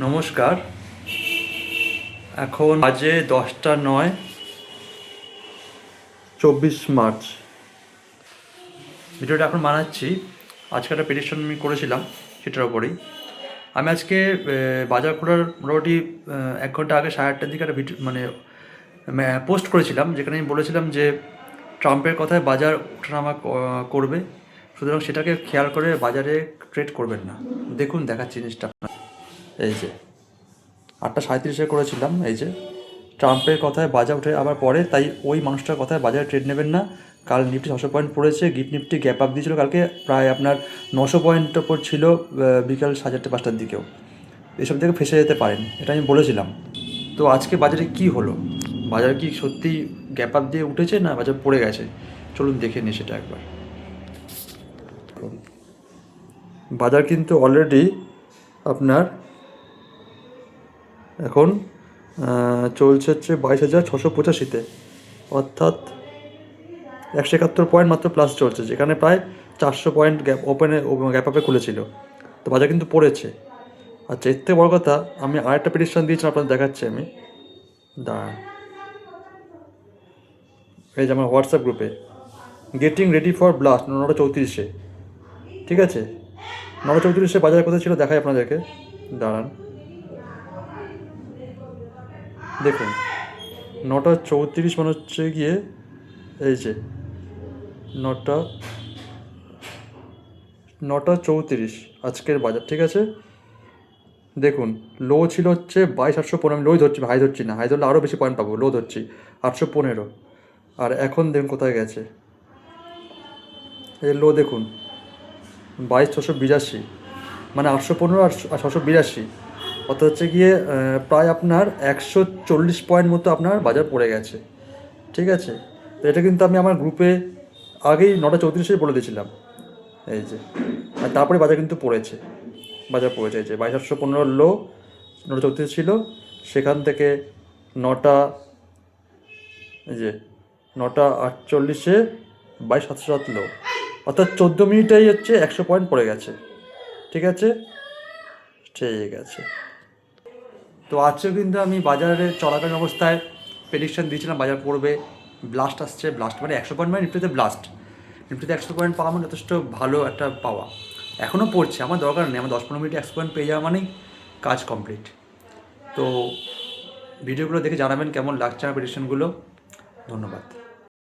নমস্কার। এখন বাজে 10টা 9, 24 মার্চ। ভিডিওটা এখন বানাচ্ছি। আজকে একটা পেটিশন আমি করেছিলাম, সেটার ওপরেই আমি আজকে বাজার খোলার মোটামুটি 1 ঘন্টা আগে 8:30টার দিকে একটা ভিডিও পোস্ট করেছিলাম, যেখানে আমি বলেছিলাম যে ট্রাম্পের কথায় বাজার ওঠানামা করবে, সুতরাং সেটাকে খেয়াল করে বাজারে ট্রেড করবেন না। দেখুন, দেখাচ্ছি জিনিসটা। এই যে 8টা 37-এ করেছিলাম, এই যে ট্রাম্পের কথায় বাজার উঠে আবার পরে, তাই ওই মানুষটার কথায় বাজারে ট্রেড নেবেন না। কাল নিফটি 600 পয়েন্ট পড়েছে, গিফট নিফটি গ্যাপ আপ দিয়েছিল কালকে, প্রায় আপনার 900 পয়েন্ট ওপর ছিল বিকাল 4:30-5টার দিকেও। এসব থেকে ফেসে যেতে পারেন, এটা আমি বলেছিলাম। তো আজকে বাজারে কি হলো? বাজার কি সত্যি গ্যাপ আপ দিয়ে উঠেছে, না বাজার পড়ে গেছে? চলুন দেখে নিই সেটা একবার। বাজার কিন্তু অলরেডি আপনার এখন চলছে হচ্ছে 22,685-তে, অর্থাৎ 171 পয়েন্ট মাত্র প্লাস চলছে, যেখানে প্রায় 400 পয়েন্ট গ্যাপ আপে খুলেছিল। তো বাজার কিন্তু পড়েছে। আচ্ছা, এর থেকে বড় কথা, আমি আরেকটা প্রেডিকশন দিয়েছিলাম, আপনাদের দেখাচ্ছি আমি। দাঁড়ান, এই যে আমার হোয়াটসঅ্যাপ গ্রুপে, গেটিং রেডি ফর ব্লাস্ট 9:34-এ, ঠিক আছে? 9:34-এ বাজার কোথায় ছিল দেখাই আপনাদেরকে, দাঁড়ান। দেখুন, 9:34 মানে হচ্ছে গিয়ে এই যে 9:34 আজকের বাজার, ঠিক আছে? দেখুন, লো ছিল হচ্ছে 22,815, আমি লোই ধরছি, হাই ধরছি না, হাই ধরলে আরও বেশি পয়েন্ট পাবো, লো ধরছি 815। আর এখন দেখুন কোথায় গেছে, এই লো দেখুন 22,682, মানে 815 আর 682, অর্থাৎ হচ্ছে গিয়ে প্রায় আপনার 140 পয়েন্ট মতো আপনার বাজার পড়ে গেছে, ঠিক আছে? তো এটা কিন্তু আমি আমার গ্রুপে আগেই 9:34-এ বলে দিয়েছিলাম, এই যে। আর তারপরে বাজার কিন্তু পড়েছে, এই যে 22,815 লো, 9:34 ছিল, সেখান থেকে 9টা, এই যে 9:48-এ 22,707 লো, অর্থাৎ 14 মিনিটেই হচ্ছে 100 পয়েন্ট পড়ে গেছে, ঠিক আছে? ঠিক আছে। তো আজকেও কিন্তু আমি বাজারে চলাকালীন অবস্থায় প্রেডিকশন দিয়েছিলাম বাজার পড়বে, ব্লাস্ট আসছে। ব্লাস্ট মানে 100 পয়েন্ট, মানে নিফটিতে ব্লাস্ট, নিফটিতে 100 পয়েন্ট পাওয়া মানে যথেষ্ট ভালো একটা পাওয়া। এখনও পড়ছে, আমার দরকার নেই, আমার 10-15 মিনিটে 100 পয়েন্ট পেয়ে যাওয়া মানেই কাজ কমপ্লিট। তো ভিডিওগুলো দেখে জানাবেন কেমন লাগছে আমার প্রেডিকশনগুলো। ধন্যবাদ।